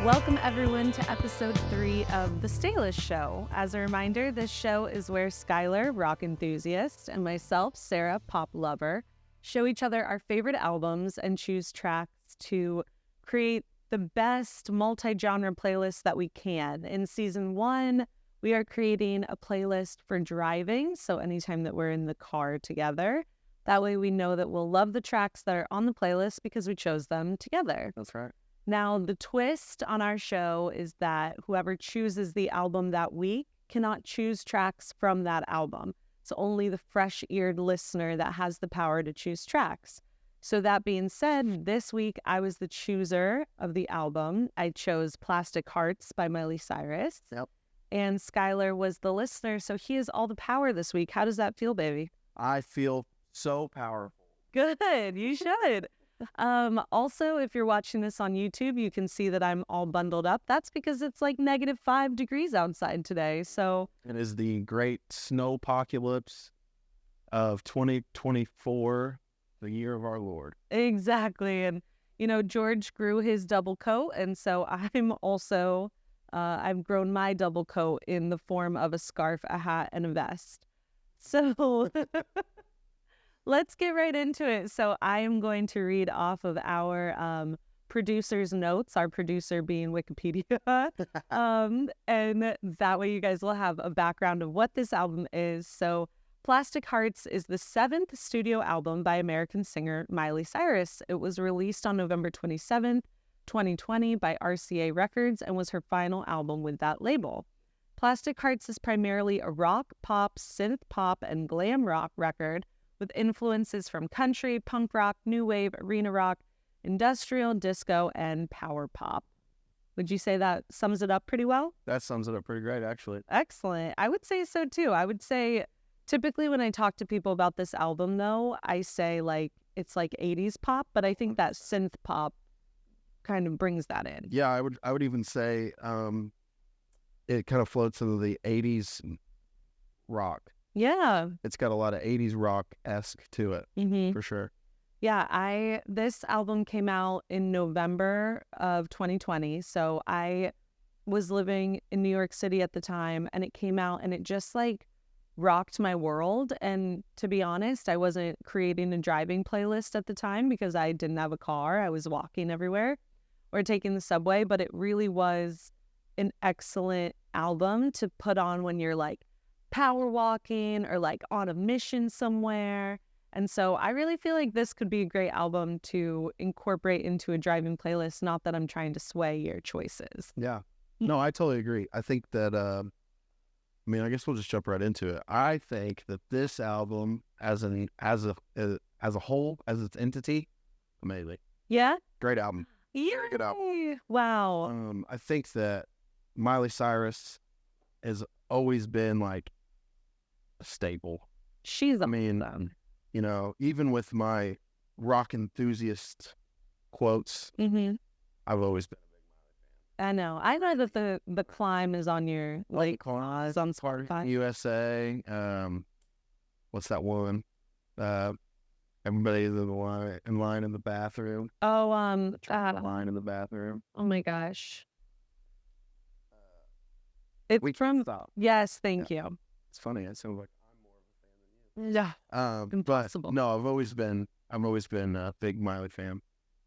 Welcome everyone to episode 3 of The Staylist Show. As a reminder, this show is where Skylar, rock enthusiast, and myself, Sarah, pop lover, show each other our favorite albums and choose tracks to create the best multi-genre playlist that we can. In season 1, we are creating a playlist for driving, so anytime that we're in the car together. That way we know that we'll love the tracks that are on the playlist because we chose them together. That's right. Now, the twist on our show is that whoever chooses the album that week cannot choose tracks from that album. It's only the fresh-eared listener that has the power to choose tracks. So that being said, this week I was the chooser of the album. I chose Plastic Hearts by Miley Cyrus. Yep. And Skylar was the listener, so he has all the power this week. How does that feel, baby? I feel so powerful. Good, you should. Also, if you're watching this on YouTube, you can see that I'm all bundled up. That's because it's like -5 degrees outside today. So It is the great snowpocalypse of 2024, the year of our Lord. exactly. And, you know, George grew his double coat. And so I'm also, I've grown my double coat in the form of a scarf, a hat, and a vest. So let's get right into it. So I am going to read off of our producer's notes, our producer being Wikipedia. And that way you guys will have a background of what this album is. So Plastic Hearts is the 7th studio album by American singer Miley Cyrus. It was released on November 27th, 2020 by RCA Records and was her final album with that label. Plastic Hearts is primarily a rock, pop, synth pop, and glam rock record with influences from country, punk rock, new wave, arena rock, industrial, disco, and power pop. Would you say that sums it up pretty well? That sums it up pretty great, actually. Excellent. I would say so too. I would say typically when I talk to people about this album, though, I say like it's like 80s pop, but I think that synth pop kind of brings that in. Yeah, I would even say it kind of floats into the 80s rock. Yeah. It's got a lot of 80s rock-esque to it, for sure. Yeah, this album came out in November of 2020. So I was living in New York City at the time, and it came out and it just like rocked my world. And to be honest, I wasn't creating a driving playlist at the time because I didn't have a car. I was walking everywhere or taking the subway, but it really was an excellent album to put on when you're like power walking or like on a mission somewhere. And so I really feel like this could be a great album to incorporate into a driving playlist. Not that I'm trying to sway your choices. Yeah. No, I totally agree. I think that, I guess we'll just jump right into it. I think that this album as a whole, as its entity, amazing. Yeah? Great album. Yeah. Good album. Wow. I think that Miley Cyrus has always been like a staple. She's awesome. You know, even with my rock enthusiast quotes, I've always been a big Miley fan. I know. I know that the Climb is on your like is on Spotify. USA. What's that one? Everybody's in line in the bathroom. Oh, line in the bathroom. Oh my gosh. It's from Stop. Yes, thank you. It's funny. It sounds like I'm more of a fan than you. Yeah. Impossible. But no, I've always been a big Miley fan.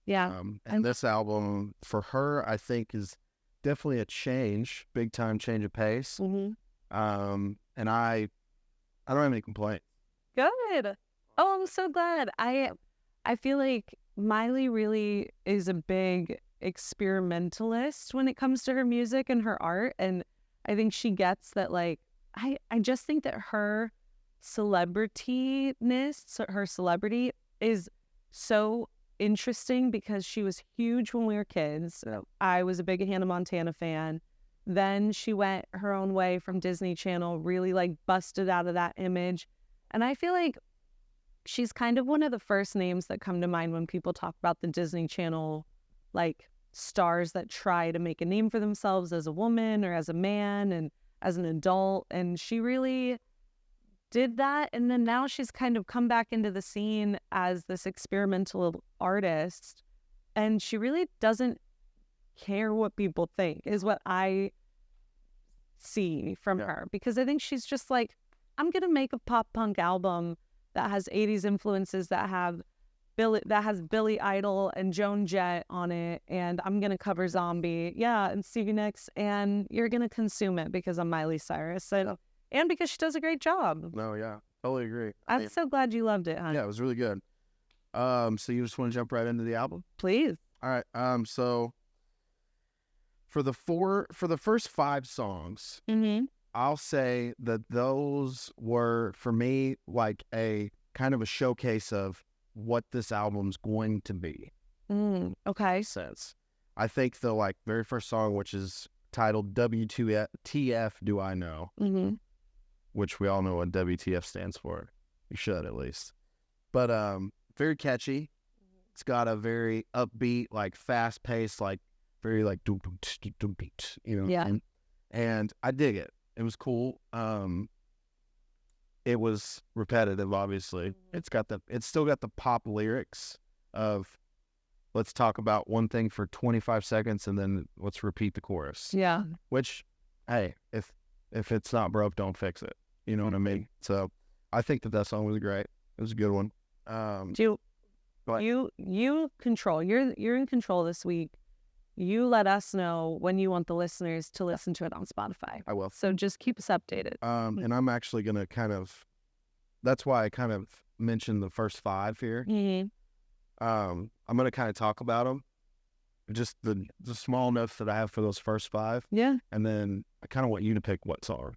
Yeah. And this album for her, I think, is definitely a big time change of pace. And I don't have any complaints. Good. Oh, I'm so glad. I feel like Miley really is a big experimentalist when it comes to her music and her art, and I think she gets that. Like, I just think that her celebrity is so interesting because she was huge when we were kids. I was a big Hannah Montana fan. Then she went her own way from Disney Channel, really like busted out of that image. And I feel like she's kind of one of the first names that come to mind when people talk about the Disney Channel, like stars that try to make a name for themselves as a woman or as a man and as an adult. And she really did that. And then now she's kind of come back into the scene as this experimental artist. And she really doesn't care what people think, is what I see from her. Because I think she's just like, I'm going to make a pop punk album that has 80s influences, that has Billy Idol and Joan Jett on it, and I'm going to cover Zombie, and Stevie Nicks, and you're going to consume it because I'm Miley Cyrus, and because she does a great job. No, yeah, totally agree. I'm so glad you loved it, hon. Yeah, it was really good. So you just want to jump right into the album? Please. All right. So for the first 5 songs, I'll say that those were, for me, like a kind of a showcase of what this album's going to be. Okay. Sense. I think the very first song, which is titled WTF Do I Know, which we all know what WTF stands for. You should, at least. But very catchy. It's got a very upbeat, fast paced, very doom doom doom doom beat, Yeah. And I dig it. It was cool. It was repetitive, obviously. It's still got the pop lyrics of, let's talk about one thing for 25 seconds and then let's repeat the chorus. Yeah. Which, hey, if it's not broke, don't fix it. You know what I mean? So I think that song was great. It was a good one. You control. You're in control this week. You let us know when you want the listeners to listen to it on Spotify. I will. So just keep us updated. And I'm actually going to that's why I kind of mentioned the first 5 here. I'm going to kind of talk about them. Just the small notes that I have for those first 5. Yeah. And then I kind of want you to pick what song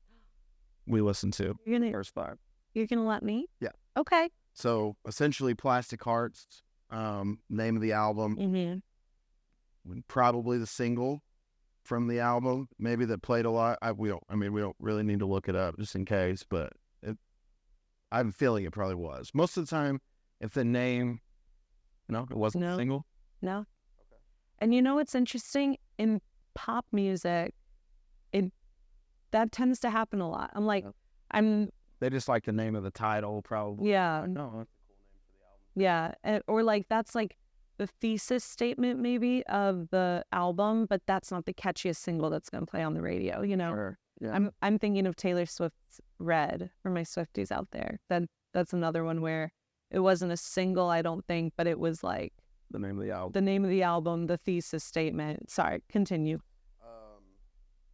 we listen to. First 5. You're going to let me? Yeah. Okay. So essentially Plastic Hearts, name of the album. Probably the single from the album, maybe that played a lot. We don't really need to look it up just in case, but I'm feeling it probably was. Most of the time, if the name, it wasn't a single. No. Okay. And what's interesting? In pop music, that tends to happen a lot. They just like the name of the title, probably. Yeah. No, that's a cool name for the album. Yeah. Or that's the thesis statement maybe of the album, but that's not the catchiest single that's going to play on the radio, Sure. Yeah. I'm thinking of Taylor Swift's Red, for my Swifties out there. That's another one where it wasn't a single, I don't think, but it was the name of the album. The name of the album, the thesis statement. Sorry, continue.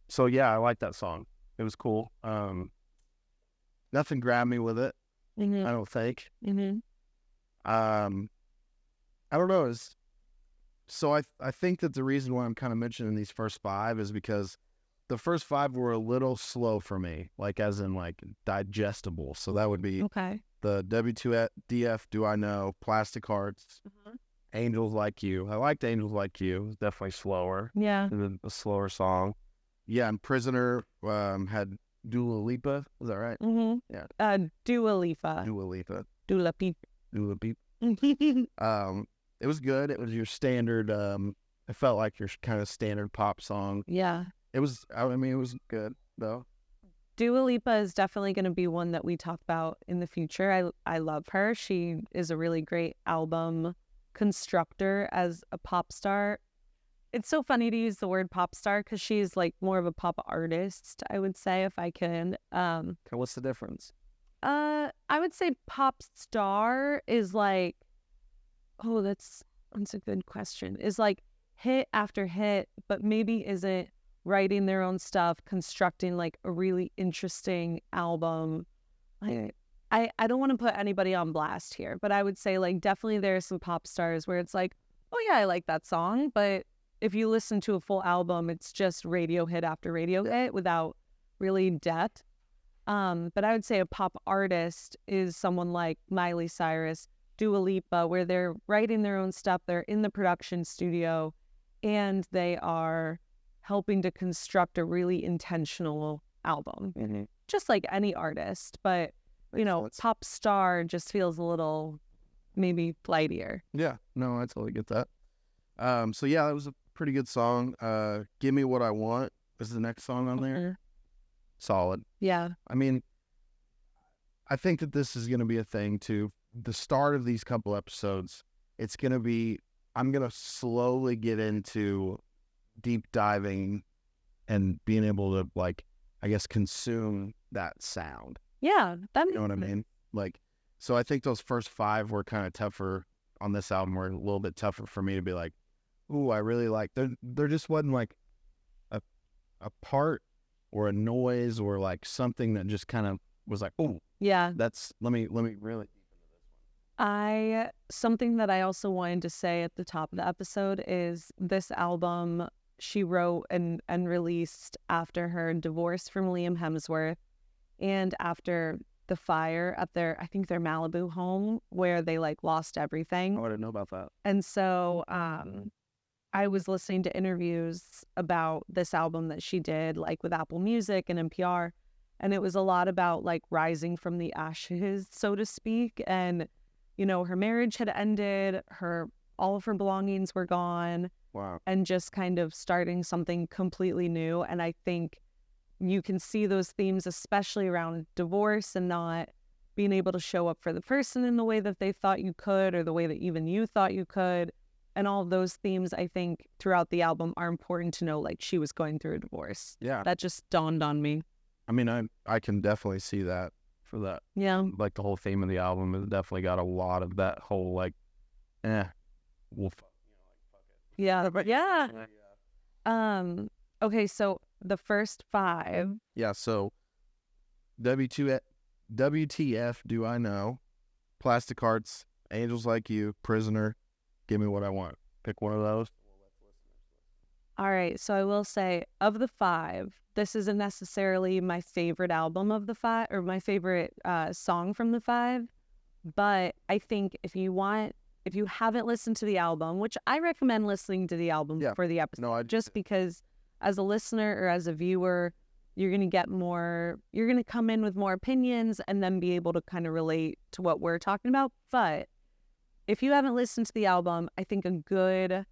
So yeah, I like that song. It was cool. Nothing grabbed me with it. I don't think. I don't know. So I think that the reason why I'm kind of mentioning these first 5 is because the first 5 were a little slow for me, as in digestible. So that would be the WTF Do I Know, Plastic Hearts, Angels Like You. I liked Angels Like You. It was definitely slower. Yeah. A slower song. Yeah, and Prisoner had Dua Lipa. Is that right? Yeah. Dua Lipa. Dua Lipa. Dua Lipa. Dua Lipa. It was good. It was your standard. It felt like your kind of standard pop song. Yeah. It was. It was good though. Dua Lipa is definitely going to be one that we talk about in the future. I love her. She is a really great album constructor as a pop star. It's so funny to use the word pop star because she's more of a pop artist, I would say, if I can. Okay, what's the difference? I would say pop star is that's a good question. Is hit after hit, but maybe isn't writing their own stuff, constructing a really interesting album. I don't want to put anybody on blast here, but I would say definitely there are some pop stars where it's oh yeah, I like that song, but if you listen to a full album, it's just radio hit after radio hit without really depth. But I would say a pop artist is someone like Miley Cyrus, Dua Lipa, where they're writing their own stuff, they're in the production studio, and they are helping to construct a really intentional album. Just like any artist, but pop star just feels a little maybe flightier. Yeah, no, I totally get that. So yeah, that was a pretty good song. Give Me What I Want is the next song on there. Solid. Yeah. I think that this is going to be a thing too. The start of these couple episodes, it's going to be, I'm going to slowly get into deep diving and being able to, like, I guess, consume that sound. Yeah, that You know what I mean? Like, so I think those first 5 were kind of tougher on this album, were a little bit tougher for me to be like, ooh, I really like. There just wasn't like a part or a noise or like something that just kind of was like, oh, yeah. that's let me really. Something that I also wanted to say at the top of the episode is this album she wrote and released after her divorce from Liam Hemsworth and after the fire at their Malibu home where they like lost everything. I didn't know about that. And so I was listening to interviews about this album that she did, like with Apple Music and NPR, and it was a lot about like rising from the ashes, so to speak. And, you know, her marriage had ended, all of her belongings were gone. Wow. And just kind of starting something completely new. And I think you can see those themes, especially around divorce and not being able to show up for the person in the way that they thought you could or the way that even you thought you could. And all of those themes, I think, throughout the album are important to know, like she was going through a divorce. Yeah. That just dawned on me. I mean, I can definitely see that for that. Yeah. Like the whole theme of the album has definitely got a lot of that whole like, well, fuck it. Yeah. Yeah. Okay, so the first 5. Yeah, so WTF Do I Know, Plastic Hearts, Angels Like You, Prisoner, Give Me What I Want. Pick one of those. All right, so I will say, of the 5, this isn't necessarily my favorite album of the 5, or my favorite song from the 5, but I think if you haven't listened to the album, which I recommend listening to the album for the episode, just because as a listener or as a viewer, you're going to come in with more opinions and then be able to kind of relate to what we're talking about. But if you haven't listened to the album, I think a good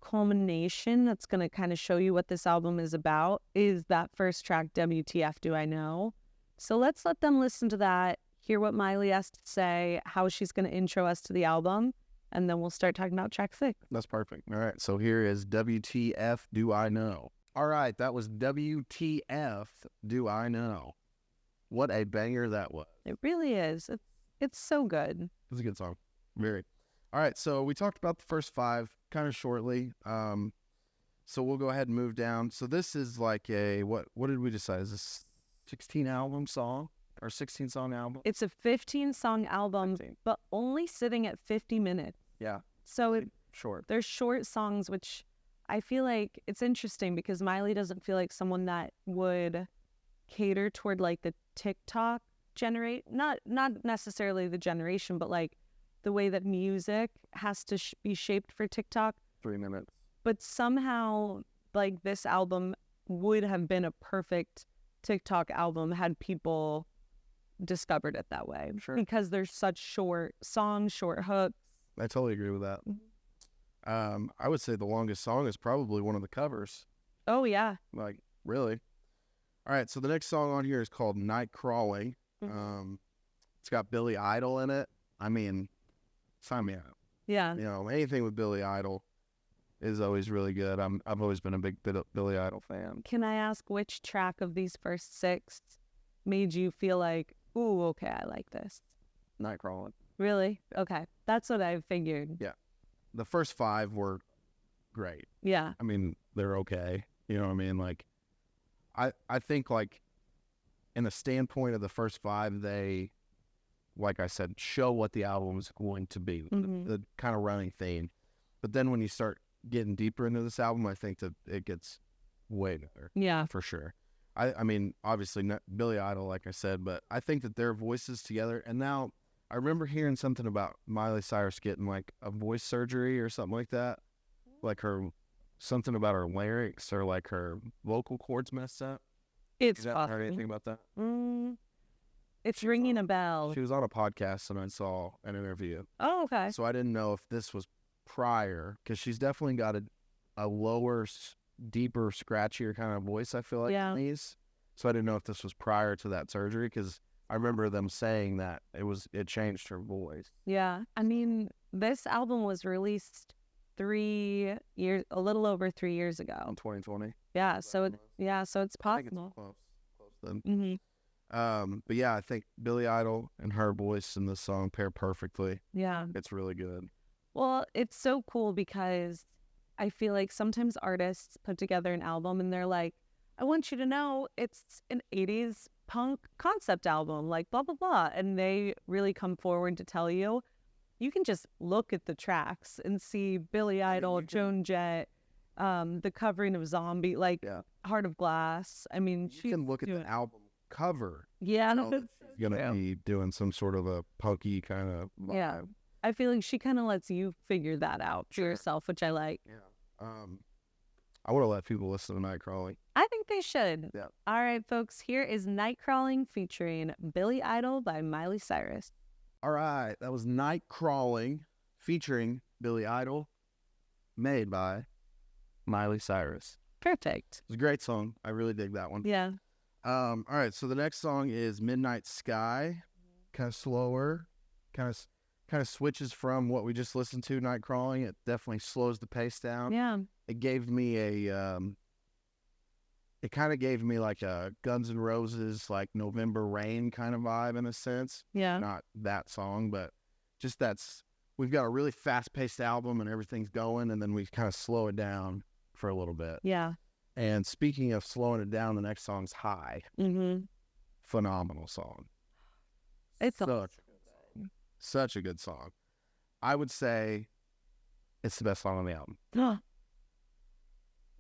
culmination that's going to kind of show you what this album is about is that first track, WTF Do I Know? So let's let them listen to that, hear what Miley has to say, how she's going to intro us to the album, and then we'll start talking about track 6. That's perfect. All right, so here is WTF Do I Know? All right, that was WTF Do I Know? What a banger that was. It really is. It's so good. It's a good song. Very. All right, so we talked about the first 5 kind of shortly. So we'll go ahead and move down. So this is like what did we decide? Is this 16 album song or 16 song album? It's a 15-song album, 15. but only sitting at 50 minutes. Yeah. So Short. They're short songs, which I feel like it's interesting because Miley doesn't feel like someone that would cater toward like the TikTok not necessarily the generation, but like the way that music has to be shaped for TikTok. 3 minutes. But somehow, like, this album would have been a perfect TikTok album had people discovered it that way. Sure. Because there's such short songs, short hooks. I totally agree with that. I would say the longest song is probably one of the covers. Oh, yeah. Like, really. All right, so the next song on here is called Night Crawling. It's got Billy Idol in it. I mean, sign me up. Yeah. You know, anything with Billy Idol is always really good. I've always been a big Billy Idol fan. Can I ask which track of these first 6 made you feel like, ooh, okay, I like this? Night Crawling. Really? Okay. That's what I figured. Yeah. The first 5 were great. Yeah. I mean, they're okay. You know what I mean? Like, I think, like, in the standpoint of the first 5, they, like I said, show what the album is going to be, the kind of running theme. But then when you start getting deeper into this album, I think that it gets way better. Yeah. For sure. I mean, obviously, not Billy Idol, like I said, but I think that their voices together, and now I remember hearing something about Miley Cyrus getting, like, a voice surgery or something like that. Like something about her larynx or, like, her vocal cords messed up. It's You possible. heard anything about that? It's ringing a bell. She was on a podcast and I saw an interview. Oh, okay. So I didn't know if this was prior, because she's definitely got a lower, deeper, scratchier kind of voice, I feel like, Yeah. than these. So I didn't know if this was prior to that surgery, because I remember them saying that it changed her voice. Yeah. I mean, this album was released a little over 3 years In ago. 2020. Yeah, Is that so what it was? so it's I think it's possible. close then. Hmm. But yeah, I think Billy Idol and her voice in this song pair perfectly. Yeah. It's really good. Well, it's so cool because I feel like sometimes artists put together an album and they're like, I want you to know it's an 80s punk concept album, like blah, blah, blah. And they really come forward to tell you, you can just look at the tracks and see Billy Idol, Joan Jett, the covering of Zombie, like Yeah. Heart of Glass. I mean, You can look at the album cover. Yeah, Tell that she's gonna be doing some sort of a punky kind of vibe. yeah. I feel like she kind of lets you figure that out for yourself, which I like. Yeah. I would have let people listen to Nightcrawling. I think they should. Yeah. All right, folks, here is Nightcrawling featuring Billy Idol by Miley Cyrus. All right, that was Nightcrawling featuring Billy Idol, made by Miley Cyrus. Perfect. It's a great song. I really dig that one. Yeah. All right, so the next song is Midnight Sky, kind of slower, kind of switches from what we just listened to, Nightcrawling. It definitely slows the pace down. Yeah. It gave me it kind of gave me like a Guns N' Roses, like November Rain kind of vibe in a sense. Yeah. Not that song, but just we've got a really fast-paced album and everything's going, and then we kind of slow it down for a little bit. Yeah. And speaking of slowing it down, the next song's High. Mm-hmm. Phenomenal song. It's Such a good song. I would say it's the best song on the album.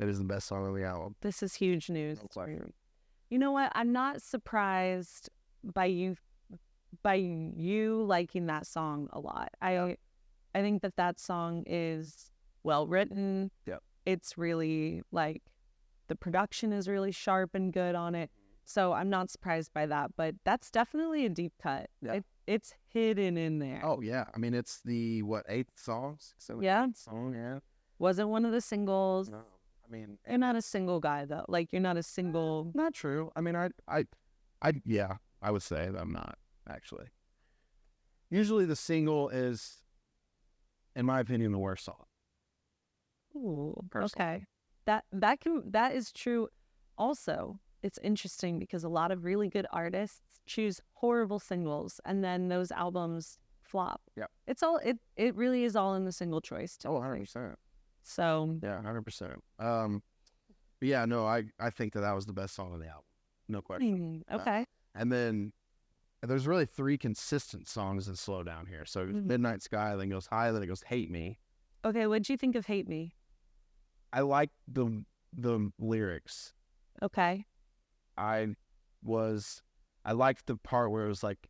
It is the best song on the album. This is huge news. No question. You know what? I'm not surprised by you liking that song a lot. I think that song is well written. Yep. It's really like the production is really sharp and good on it. So I'm not surprised by that, but that's definitely a deep cut. Yeah. It's hidden in there. Oh yeah, I mean it's the eighth song? Yeah. Eighth song, yeah. Wasn't one of the singles. No, I mean You're not a single guy though. Like you're not a single. not true. I mean yeah, I would say that I'm not actually. Usually the single is, in my opinion, the worst song. Ooh, Personally. okay. That is true. Also, it's interesting because a lot of really good artists choose horrible singles and then those albums flop. Yep. It really is all in the single choice. Oh, 100%. So Yeah, 100%. But yeah, no, I think that was the best song on the album. No question. okay. And then there's really three consistent songs that slow down here. So Midnight Sky, then goes High, then it goes Hate Me. Okay, what'd you think of Hate Me? I like the lyrics. Okay. I liked the part where it was like,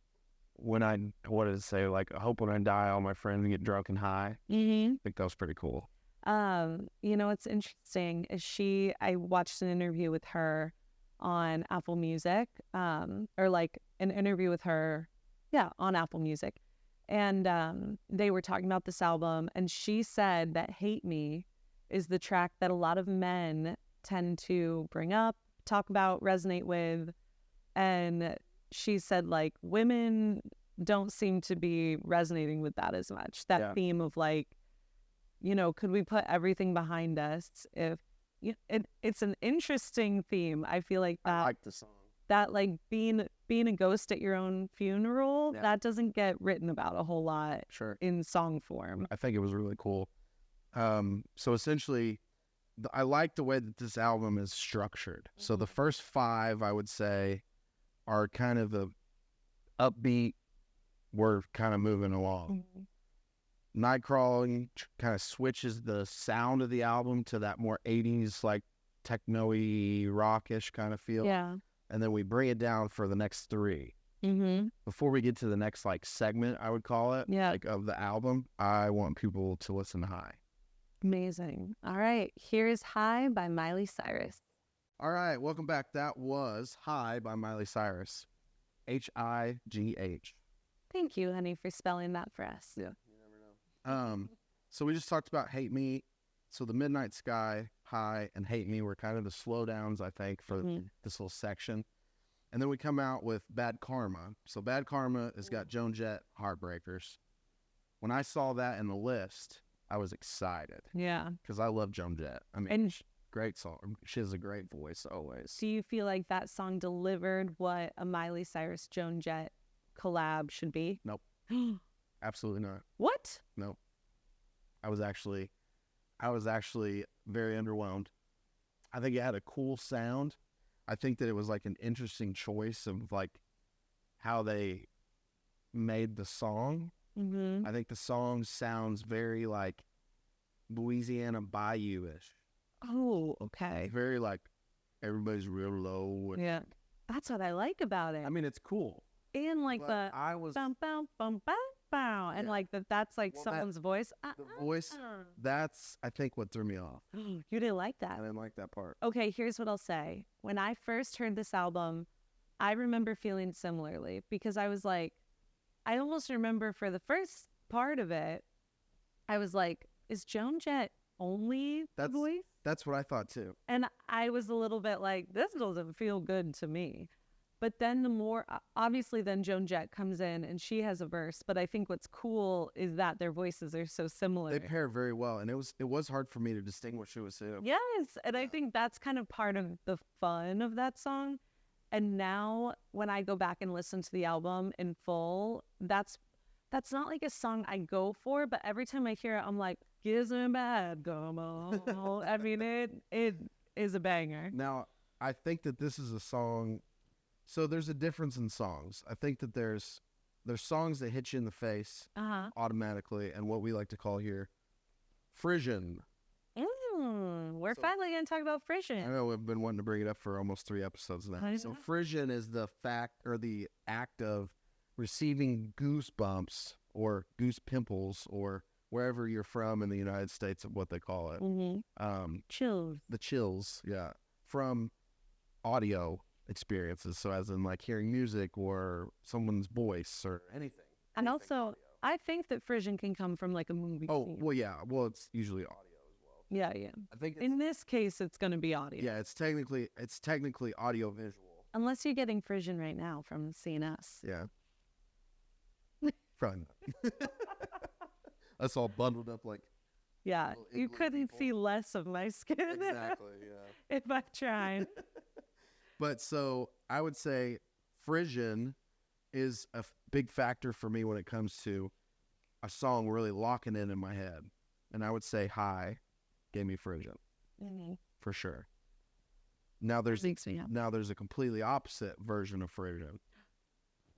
what did it say? Like, I hope when I die, all my friends get drunk and high. Mm-hmm. I think that was pretty cool. You know what's interesting is I watched an interview with her on Apple Music, or like an interview with her, on Apple Music. And they were talking about this album, and she said that Hate Me is the track that a lot of men tend to bring up, talk about, resonate with. And she said, like, women don't seem to be resonating with that as much. That theme of, like, you know, could we put everything behind us if it's an interesting theme. I feel like that. I like the song. That, like, being a ghost at your own funeral, that doesn't get written about a whole lot in song form. I think it was really cool. So essentially, I like the way that this album is structured. So the first 5, I would say, are kind of the upbeat. We're kind of moving along. Nightcrawling kind of switches the sound of the album to that more 80s, like techno-y, rockish kind of feel. Yeah. And then we bring it down for the next 3. Before we get to the next, like, segment, I would call it, like, of the album, I want people to listen to High. Amazing. All right. Here's High by Miley Cyrus. All right. Welcome back. That was High by Miley Cyrus. H-I-G-H. Thank you, honey, for spelling that for us. Yeah. You never know. So we just talked about Hate Me. So the Midnight Sky, High, and Hate Me were kind of the slowdowns, I think, for this little section. And then we come out with Bad Karma. So Bad Karma has got Joan Jett, Heartbreakers. When I saw that in the list, I was excited Yeah. because I love Joan Jett. I mean, And great song. She has a great voice always. do you feel like that song delivered what a Miley Cyrus Joan Jett collab should be? Nope. Absolutely not. What? Nope. I was actually very underwhelmed. I think it had a cool sound. I think that it was like an interesting choice of like how they made the song. Mm-hmm. I think the song sounds very like Louisiana Bayou-ish. Oh, okay. Very like everybody's real low. And, Yeah. That's what I like about it. I mean, it's cool. And like But the I was bum, bum, bum, bum, bow. And Yeah. like that's like Well, that- someone's voice. the voice. That's I think what threw me off. You didn't like I that. didn't like that part. Okay, here's what I'll say. When I first heard this album, I remember feeling similarly because I was like, I almost remember for the first part of it, I was like, is Joan Jett only the That's- voice? That's what I thought too. And I was a little bit like, this doesn't feel good to me. But then the more, obviously then Joan Jett comes in and she has a verse. But I think what's cool is that their voices are so similar. They pair very well, and it was hard for me to distinguish who was who. Yes. And I Yeah. think that's kind of part of the fun of that song. And now when I go back and listen to the album in full, that's not like a song I go for, but every time I hear it, I'm like, gives me bad, come on. I mean, it is a banger. Now, I think that this is a song. So there's a difference in songs. I think that there's songs that hit you in the face Uh-huh. automatically, and what we like to call here, frisson. We're So- finally going to talk about I frisson. know we've been wanting to bring it up for almost 3 episodes now. I So know. frisson is the fact or the act of receiving goosebumps or goose pimples or wherever you're from in the United States of what they call it. Mm-hmm. Chills. The chills, yeah, from audio experiences. So as in like hearing music or someone's voice or anything. And Anything also, audio. I think that frisson can come from like a movie Oh, scene. well, yeah. Well, it's usually audio as well. Yeah, yeah. I think it's, In this case, it's going to be audio. yeah, it's technically audio visual. Unless you're getting frisson right now from seeing us. Yeah. Probably not. Us all bundled up like Yeah, Little you igloo couldn't people. see less of my skin exactly, yeah. if I tried. But so I would say frisson is a big factor for me when it comes to a song really locking in my head. And I would say High gave me frisson for sure. Now there's Makes me happy. a completely opposite version of frisson.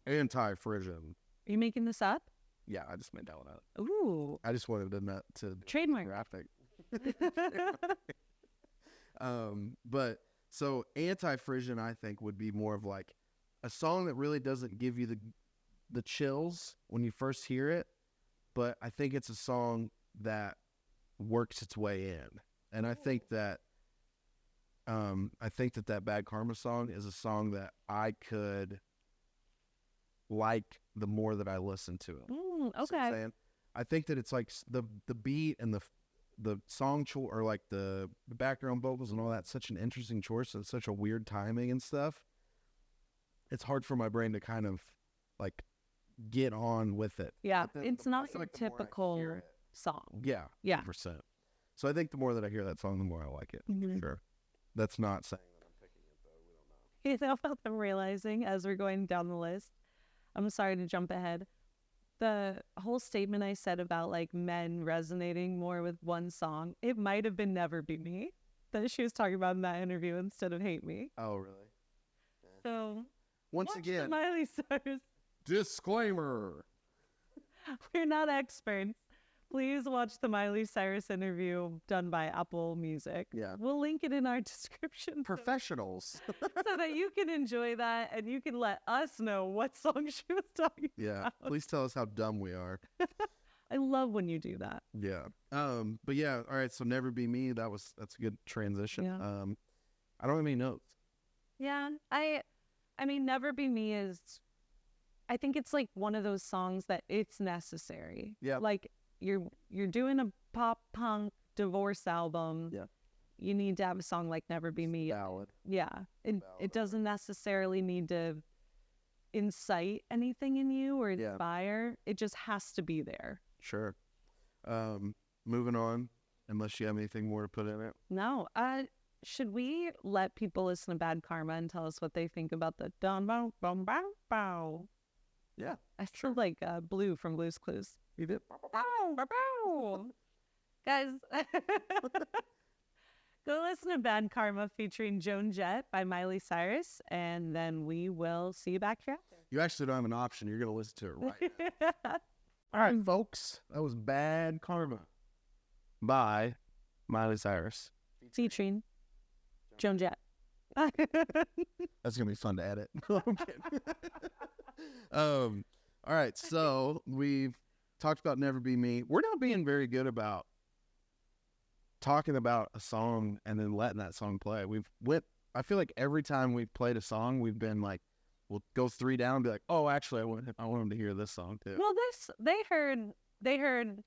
Anti-frisson. Are you making this up? Yeah, I just made that one up. Ooh, I just wanted to trademark. graphic. But so anti-frisson, I think, would be more of like a song that really doesn't give you the chills when you first hear it, but I think it's a song that works its way in, and I think that that Bad Karma song is a song that I could like the more that I listen to it. Mm, See what I'm okay. saying? I think that it's like the beat and the song choice or like the background vocals and all that, such an interesting choice and such a weird timing and stuff. It's hard for my brain to kind of like get on with it. Yeah, But it's I not feel your like the more I typical hear it- song. Yeah, Yeah. 100%. So I think the more that I hear that song, the more I like it. Mhm. For sure. That's not saying that I'm picking it though. We don't know. You know what I'm realizing as we're going down the list? I'm sorry to jump ahead. The whole statement I said about like men resonating more with one song, it might have been Never Be Me that she was talking about in that interview instead of Hate Me. Oh, really? So Once watch the again, Miley Cyrus. disclaimer. We're not experts. Please watch the Miley Cyrus interview done by Apple Music. Yeah. We'll link it in our description Professionals. so that you can enjoy that and you can let us know what song she was talking Yeah. about. Please tell us how dumb we are. I love when you do that. Yeah. But yeah, all right, so Never Be Me, that's a good transition. Yeah. I don't have any notes. Yeah, I mean, Never Be Me is, I think it's like one of those songs that it's necessary. Yeah. Like you're doing a pop punk divorce album. Yeah. You need to have a song like Never Be Me. Valid. Yeah. It doesn't necessarily need to incite anything in you or Yeah. inspire. It just has to be there. Sure. moving on, unless you have anything more to put in it. No. Should we let people listen to Bad Karma and tell us what they think about the dum bow bum bow bow? Yeah. I feel like Blue from Blue's Clues. You did. Bow, bow, bow. Guys, go listen to Bad Karma featuring Joan Jett by Miley Cyrus, and then we will see you back here after. You actually don't have an option. You're going to listen to it right now. All right, folks. That was Bad Karma by Miley Cyrus. Featuring Joan Jett. That's going to be fun to edit. I'm kidding. All right, so we've talked about Never Be Me. We're not being very good about talking about a song and then letting that song play. I feel like every time we've played a song, we've been like, we'll go 3 down and be like, oh, actually, I want them to hear this song too. Well, they heard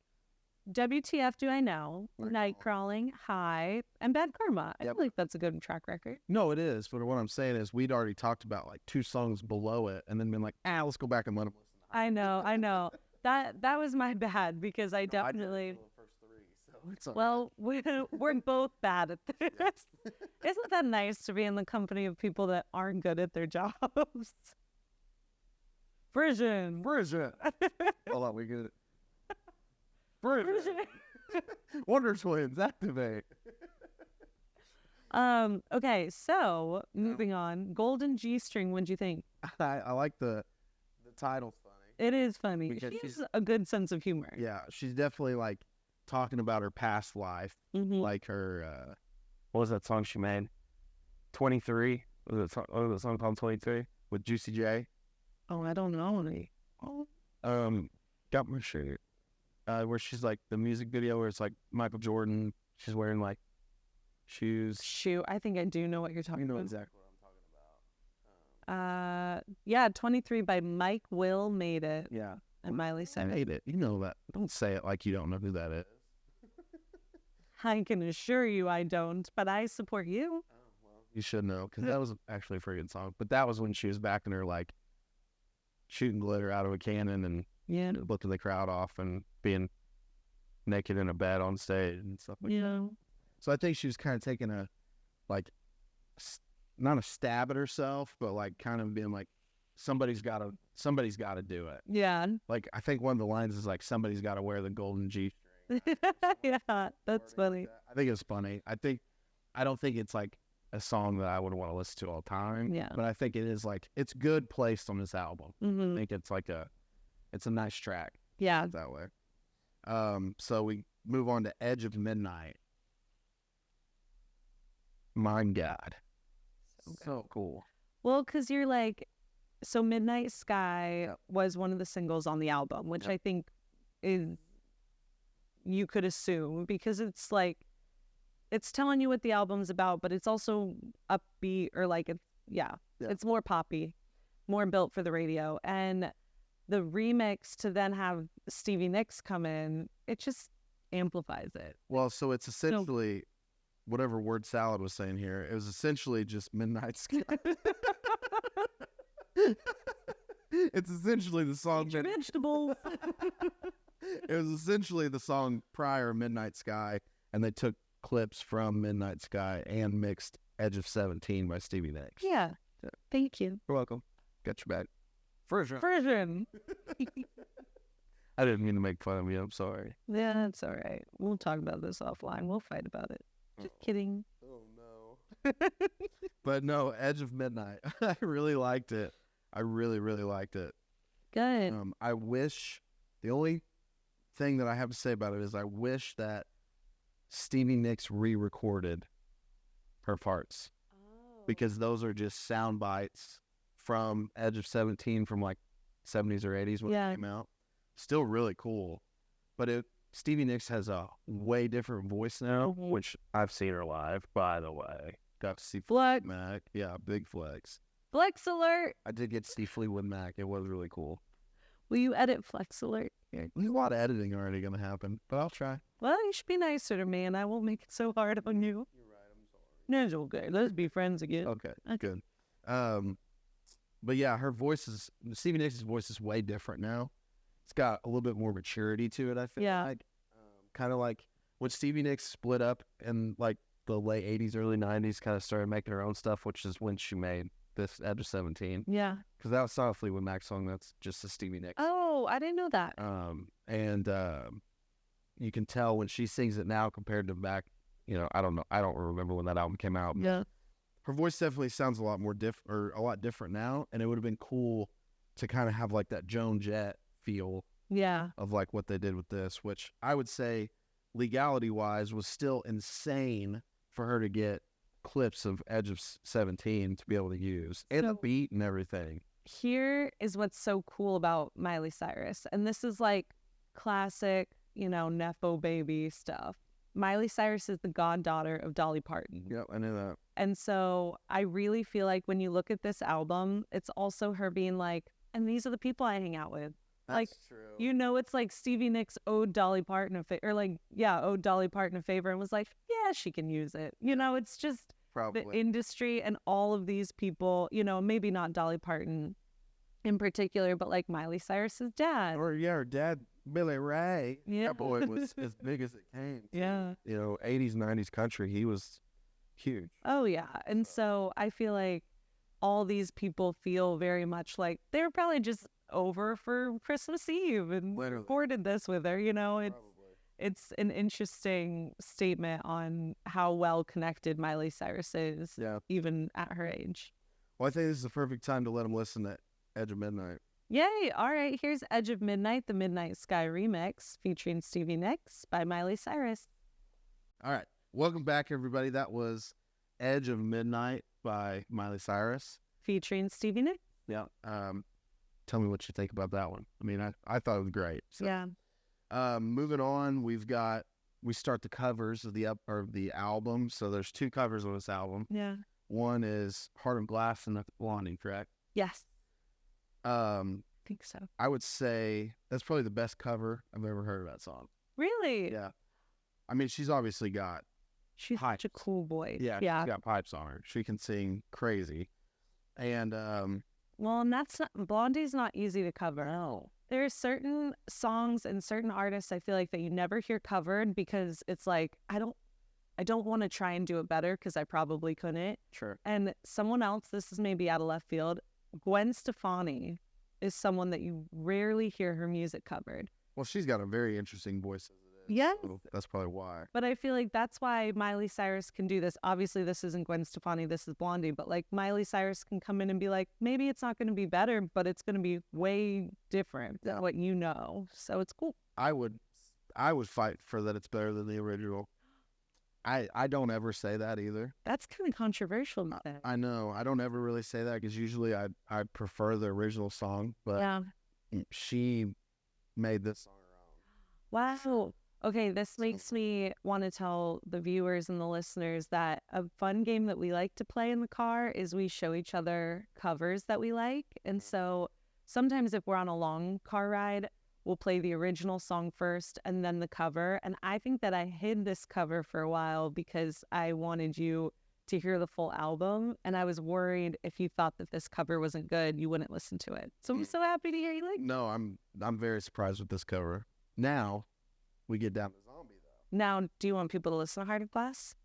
WTF Do I Know, Night Crawling, High, and Bad Karma. I feel like that's a good track record. No, it is. But what I'm saying is we'd already talked about like 2 songs below it and then been like, let's go back and let them listen. I know. That was my bad because I definitely... Well, we're both bad at this. Isn't that nice to be in the company of people that aren't good at their jobs? Version. Hold on, we get it. Version. Wonder Twins, activate. Okay, so moving on. Golden G-string, what'd you think? I like the title's funny. It is funny. Because She's a good sense of humor. Yeah, she's definitely like talking about her past life, like her. What was that song she made? 23. Was it a song called 23 with Juicy J? Oh, I don't know. Got my shirt. Where she's like the music video where it's like Michael Jordan. She's wearing like shoes. Shoot, I think I do know what you're talking about. You know exactly what I'm talking about. Yeah, 23 by Mike Will Made It. Yeah. And Miley Cyrus. Made It. You know that. Don't say it like you don't know who that is. I can assure you I don't, but I support you. Oh, well, you should know, because that was actually a pretty good song. But that was when she was back in her, like, shooting glitter out of a cannon and lifting the crowd off and being naked in a bed on stage and stuff like that. So I think she was kind of taking a, like, not a stab at herself, but, like, kind of being like, somebody's got to do it. Yeah. Like, I think one of the lines is, like, somebody's got to wear the golden G-string. Yeah, that's funny. I think it's funny. I don't think it's like a song that I would want to listen to all the time. Yeah. But I think it is like, it's good placed on this album. I think it's like it's a nice track. Yeah. That way. So we move on to Edge of Midnight. My God. So cool. Well, because you're like, so Midnight Sky was one of the singles on the album, which I think is, you could assume, because it's like, it's telling you what the album's about, but it's also upbeat, or like, it's more poppy, more built for the radio. And the remix to then have Stevie Nicks come in, it just amplifies it. Well, so it's essentially whatever Word Salad was saying here. It was essentially just Midnight Sky. It's essentially the song. Vegetables. It was essentially the song prior, Midnight Sky, and they took clips from Midnight Sky and mixed Edge of 17 by Stevie Nicks. Yeah. Thank you. You're welcome. Got your back. Version. I didn't mean to make fun of you. I'm sorry. Yeah, that's all right. We'll talk about this offline. We'll fight about it. Just kidding. Oh, no. But no, Edge of Midnight. I really liked it. I really, really liked it. Good. I wish, the only thing that I have to say about it is I wish that Stevie Nicks re-recorded her parts. Because those are just sound bites from Edge of 17 from like 70s or 80s when it came out. Still really cool. But Stevie Nicks has a way different voice now, which I've seen her live, by the way. Got to see Flex. Mac. Yeah, big flex. Flex alert. I did get to see Fleetwood Mac. It was really cool. Will you edit Flex alert? Yeah, there's a lot of editing already going to happen, but I'll try. Well, you should be nicer to me, and I won't make it so hard on you. You're right. I'm sorry. No, it's okay. Let's be friends again. Okay, good. But yeah, Stevie Nicks' voice is way different now. It's got a little bit more maturity to it, I feel like. Kind of like when Stevie Nicks split up in like the late 80s, early 90s, kind of started making her own stuff, which is when she made this Edge of 17. Yeah. Because that was not a Fleetwood Mac song. That's just a Stevie Nicks. Oh, I didn't know that. And you can tell when she sings it now compared to back, you know, I don't know. I don't remember when that album came out. Yeah. Her voice definitely sounds a lot more a lot different now. And it would have been cool to kind of have like that Joan Jett feel of like what they did with this, which I would say legality wise was still insane for her to get clips of Edge of 17 to be able to use, and the beat and everything. Here is what's so cool about Miley Cyrus, and this is like classic, you know, Nepo baby stuff. Miley Cyrus is the goddaughter of Dolly Parton. Yep, I knew that. And so I really feel like when you look at this album, it's also her being like, and these are the people I hang out with. That's like, true. You know, it's like Stevie Nicks owed Dolly Parton a favor, or like, owed Dolly Parton a favor and was like, yeah, she can use it. You know, it's just Probably. the industry and all of these people, you know, maybe not Dolly Parton in particular, but like Miley Cyrus's dad. Or her dad, Billy Ray. Yeah. That boy was as big as it came. Yeah. You know, 80s, 90s country, he was huge. Oh, yeah. And so I feel like all these people feel very much like they were probably just over for Christmas Eve and recorded this with her, you know. It's an interesting statement on how well connected Miley Cyrus is, even at her age. Well, I think this is the perfect time to let them listen to Edge of Midnight. Yay! All right, here's Edge of Midnight, the Midnight Sky remix featuring Stevie Nicks by Miley Cyrus. All right, welcome back, everybody. That was Edge of Midnight by Miley Cyrus. Featuring Stevie Nicks. Yeah. Tell me what you think about that one. I mean, I thought it was great. So. Yeah. Moving on, we start the covers of the album. So there's 2 covers on this album. Yeah. One is Heart of Glass and that's Blondie, correct? Yes. I think so. I would say that's probably the best cover I've ever heard of that song. Really? Yeah. I mean, she's obviously got She's pipes. such a cool voice. Yeah, she's got pipes on her. She can sing crazy. And well, and Blondie's not easy to cover. No. There are certain songs and certain artists I feel like that you never hear covered because it's like I don't want to try and do it better because I probably couldn't. Sure. And someone else, this is maybe out of left field, Gwen Stefani is someone that you rarely hear her music covered. Well, she's got a very interesting voice as it is. Yes. So that's probably why. But I feel like that's why Miley Cyrus can do this. Obviously, this isn't Gwen Stefani, this is Blondie. But like Miley Cyrus can come in and be like, maybe it's not going to be better, but it's going to be way different than what you know. So it's cool. I would fight for that it's better than the original. I don't ever say that either. That's kind of controversial. I know. I don't ever really say that because usually I prefer the original song. But she made this on her own. Wow. Okay, this makes me want to tell the viewers and the listeners that a fun game that we like to play in the car is we show each other covers that we like. And so sometimes if we're on a long car ride, we'll play the original song first and then the cover. And I think that I hid this cover for a while because I wanted you to hear the full album. And I was worried if you thought that this cover wasn't good, you wouldn't listen to it. So I'm so happy to hear you like it. No, I'm very surprised with this cover. Now we get down to Zombie, though. Now, do you want people to listen to Heart of Glass?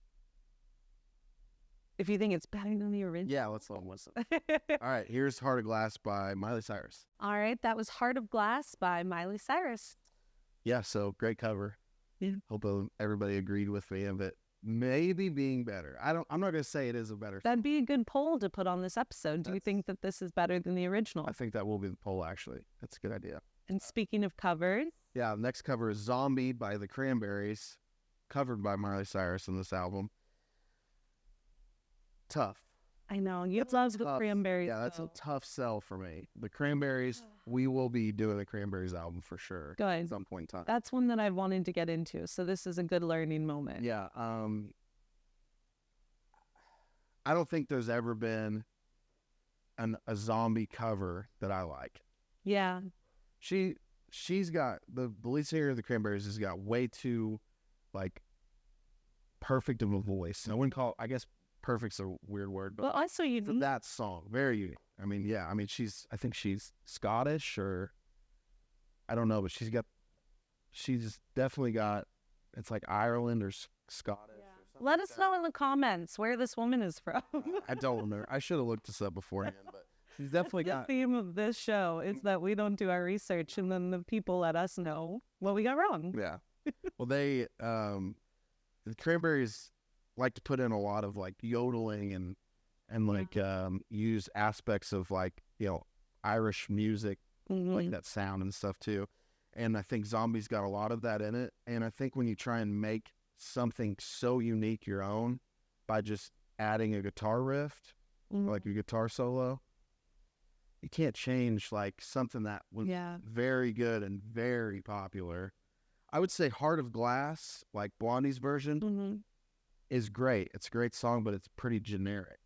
If you think it's better than the original. Yeah, let's let them listen. All right, here's Heart of Glass by Miley Cyrus. All right, that was Heart of Glass by Miley Cyrus. Yeah, so great cover. Yeah. Hope everybody agreed with me of it maybe being better. I'm not going to say it is a better song. That'd be a good poll to put on this episode. Do you think that this is better than the original? I think that will be the poll, actually. That's a good idea. And speaking of covers. Yeah, next cover is Zombie by the Cranberries, covered by Miley Cyrus in this album. Tough. I know. You love the Cranberries. Yeah, that's a tough sell for me. The Cranberries, we will be doing the Cranberries album for sure. Good. At some point in time. That's one that I've wanted to get into, so this is a good learning moment. Yeah. I don't think there's ever been a zombie cover that I like. Yeah. She's got, the lead singer of the Cranberries has got way too, like, perfect of a voice. I wouldn't call, I guess perfect's a weird word, but well, also unique. That song, very unique. I mean, yeah, I mean, I think she's Scottish or, I don't know, but she's definitely got It's like Ireland or Scottish. Yeah. Or something Let like us know in the comments where this woman is from. I don't remember. I should have looked this up beforehand, but she's definitely The got. theme of this show is that we don't do our research and then the people let us know what we got wrong. Yeah. Well, the Cranberries like to put in a lot of like yodeling and like use aspects of like, Irish music, like that sound and stuff too. And I think Zombies got a lot of that in it. And I think when you try and make something so unique your own by just adding a guitar riff, like a guitar solo, you can't change like something that was very good and very popular. I would say Heart of Glass, like Blondie's version, is great. It's a great song, but it's pretty generic.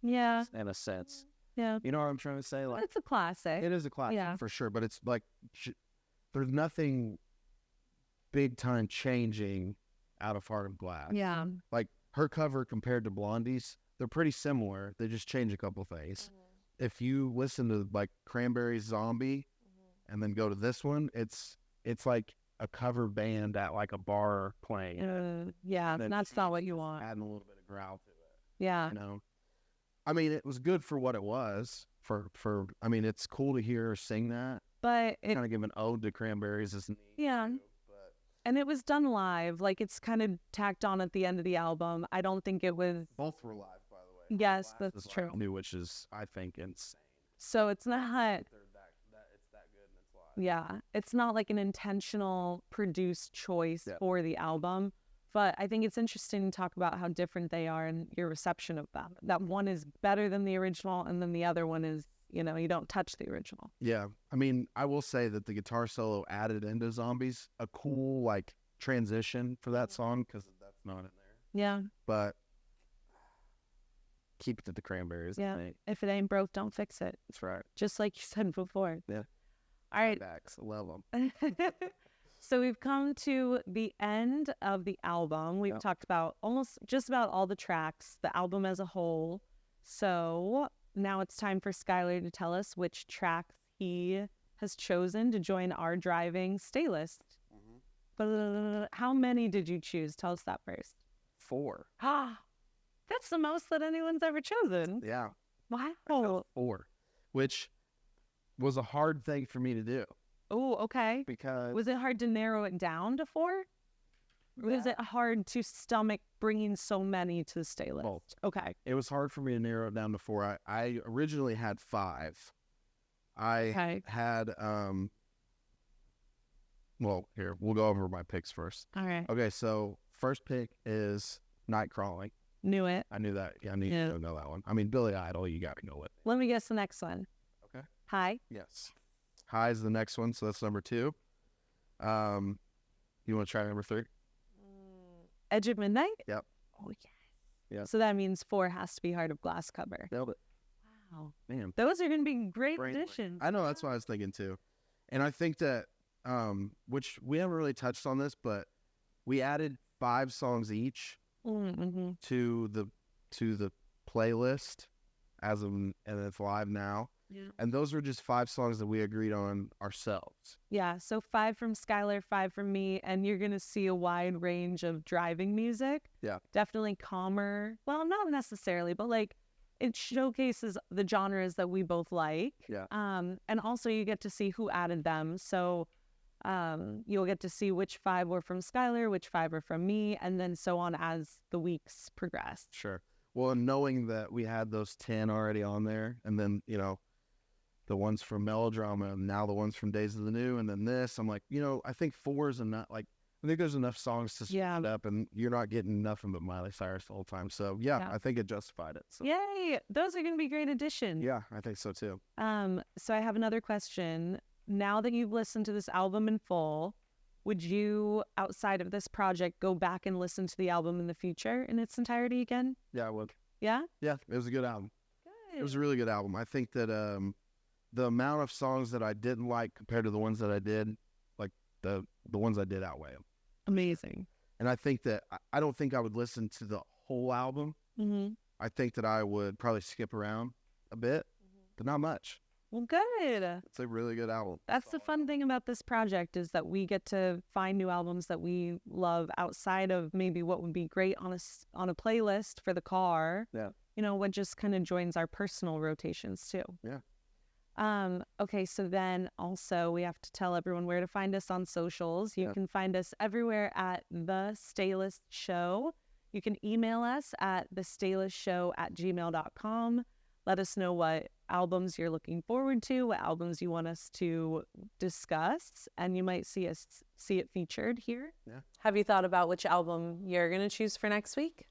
Yeah. In a sense. Yeah. You know what I'm trying to say? Like, it's a classic. it is a classic for sure, but it's like there's nothing big time changing out of Heart of Glass. Yeah. Like her cover compared to Blondie's, they're pretty similar. They just change a couple things. If you listen to like Cranberries Zombie and then go to this one, it's like a cover band at like a bar playing. Yeah, that's not what you want. Adding a little bit of growl to it. Yeah. I mean, it was good for what it was. I mean, it's cool to hear her sing that. But it kind of give an ode to Cranberries, isn't it? Yeah. And it was done live. Like, it's kind of tacked on at the end of the album. I don't think it was... Both were live, by the way. Yes, that's true. New, which is, I think, insane. So it's not... It's that good and it's live. Yeah. It's not like an intentional produced choice for the album. But I think it's interesting to talk about how different they are and your reception of them. That one is better than the original, and then the other one is, you don't touch the original. Yeah. I mean, I will say that the guitar solo added into Zombies a cool, like, transition for that song, because that's not in there. Yeah. But keep it to the Cranberries. Yeah. If it ain't broke, don't fix it. That's right. Just like you said before. Yeah. All right. Backs. I love them. So we've come to the end of the album. We've talked about just about all the tracks, the album as a whole. So now it's time for Skylar to tell us which tracks he has chosen to join our driving Staylist. But how many did you choose? Tell us that first. 4. That's the most that anyone's ever chosen. Yeah. Wow. 4, which was a hard thing for me to do. Oh, okay. Because was it hard to narrow it down to 4? Or was it hard to stomach bringing so many to the Staylist? Both. Okay. It was hard for me to narrow it down to 4. I originally had 5. I had well, here, we'll go over my picks first. All right. Okay, so first pick is Night Crawling. Knew it. I knew that. Yeah, I need to know that one. I mean, Billy Idol, you got to go with. Let me guess the next one. Okay. High. Yes. High is the next one, so that's number 2. You want to try number 3? Edge of Midnight? Yep. Oh, yes. Yeah. So that means 4 has to be Heart of Glass cover. Nailed it. Wow. Man. Those are going to be great additions. I know, that's what I was thinking too. And I think that, which we haven't really touched on this, but we added 5 songs each to the playlist and it's live now. Yeah. And those were just 5 songs that we agreed on ourselves. Yeah, so 5 from Skylar, 5 from me, and you're going to see a wide range of driving music. Yeah. Definitely calmer. Well, not necessarily, but like it showcases the genres that we both like. Yeah. And also you get to see who added them. So you'll get to see which 5 were from Skylar, which 5 are from me, and then so on as the weeks progress. Sure. Well, and knowing that we had those 10 already on there, and then, the ones from Melodrama, and now the ones from Days of the New, and then this, I'm like, I think 4 is enough. Like, I think there's enough songs to split it up, and you're not getting nothing but Miley Cyrus the whole time. So, yeah. I think it justified it. So. Yay! Those are going to be great additions. Yeah, I think so, too. So I have another question. Now that you've listened to this album in full, would you, outside of this project, go back and listen to the album in the future in its entirety again? Yeah, I would. Yeah? Yeah, it was a good album. Good. It was a really good album. I think that the amount of songs that I didn't like compared to the ones that I did, like the ones I did outweigh them. Amazing. And I think that I don't think I would listen to the whole album. I think that I would probably skip around a bit, but not much. Well, good. It's a really good album. That's the fun thing about this project is that we get to find new albums that we love outside of maybe what would be great on a playlist for the car. Yeah. You know, what just kind of joins our personal rotations too. Yeah. Okay, so then also we have to tell everyone where to find us on socials. You can find us everywhere at The Staylist Show. You can email us at thestaylestshow@gmail.com. Let us know what albums you're looking forward to, what albums you want us to discuss, and you might see it featured here. Yeah. Have you thought about which album you're going to choose for next week?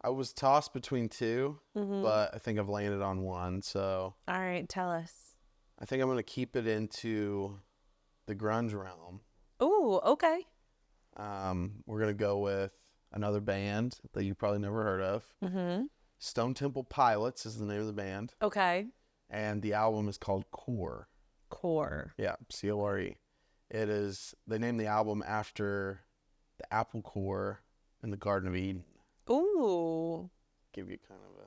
I was tossed between two, but I think I've landed on one. So All right, tell us. I think I'm going to keep it into the grunge realm. Ooh, okay. We're going to go with another band that you probably never heard of. Stone Temple Pilots is the name of the band. Okay. And the album is called Core. Core. Yeah, Core. It is, they named the album after the apple core in the Garden of Eden. Ooh. Give you kind of a...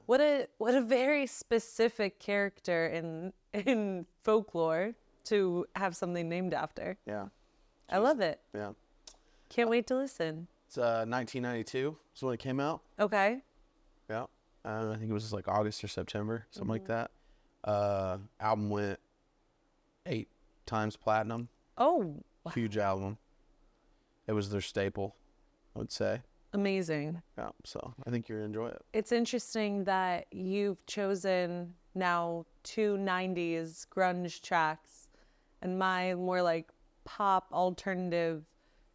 What a very specific character in folklore to have something named after. Yeah. I love it. Yeah. Can't wait to listen. It's 1992 is when it came out. Okay. Yeah. I think it was like August or September, something like that. Album went 8 times platinum. Oh. Wow. Huge album. It was their staple, I would say. Amazing. Yeah, so I think you're going to enjoy it. It's interesting that you've chosen now 2 90s grunge tracks, and my more like pop alternative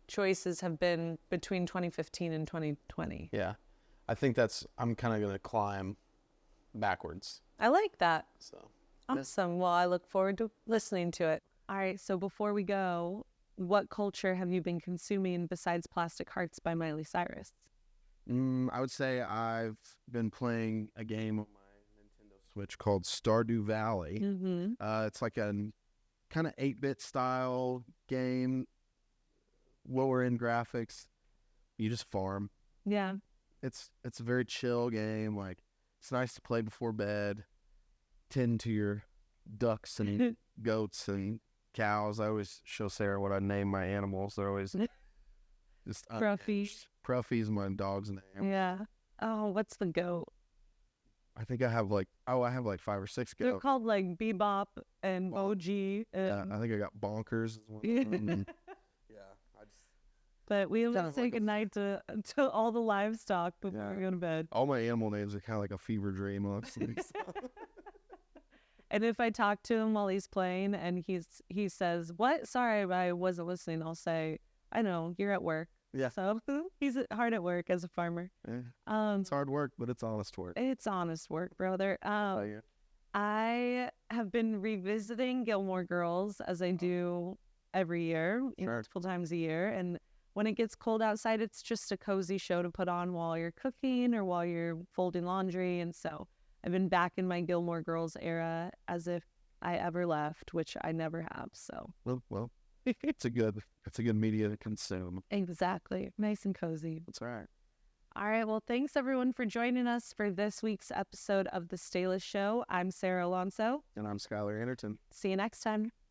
choices have been between 2015 and 2020. Yeah. I think I'm kind of going to climb backwards. I like that. So Awesome. Well, I look forward to listening to it. All right. So before we go, what culture have you been consuming besides Plastic Hearts by Miley Cyrus? I would say I've been playing a game on my Nintendo Switch called Stardew Valley. It's like a kind of 8-bit style game, lower end graphics. You just farm. Yeah. It's a very chill game. Like, it's nice to play before bed, tend to your ducks and goats and cows. I always show Sarah what I name my animals. They're always just Pruffy. Pruffy's my dog's name. Yeah. Oh, what's the goat? I think I have like 5 or 6 They're goats. called like Bebop and Boji. Yeah, I think I got Bonkers as one of them. And, But we kind always of say like goodnight to all the livestock before we go to bed. all my animal names are kind of like a fever dream, honestly. And if I talk to him while he's playing and he says, "What? Sorry, I wasn't listening," I'll say, "I know, you're at work." Yeah. So he's hard at work as a farmer. Yeah. It's hard work, but it's honest work. It's honest work, brother. Yeah. I have been revisiting Gilmore Girls as I do every year, multiple times a year. And when it gets cold outside, it's just a cozy show to put on while you're cooking or while you're folding laundry. And so I've been back in my Gilmore Girls era as if I ever left, which I never have. So Well, it's a good media to consume. exactly. Nice and cozy. That's all right. All right. Well, thanks everyone for joining us for this week's episode of The Staylist Show. I'm Sarah Alonso. And I'm Skylar Anderton. See you next time.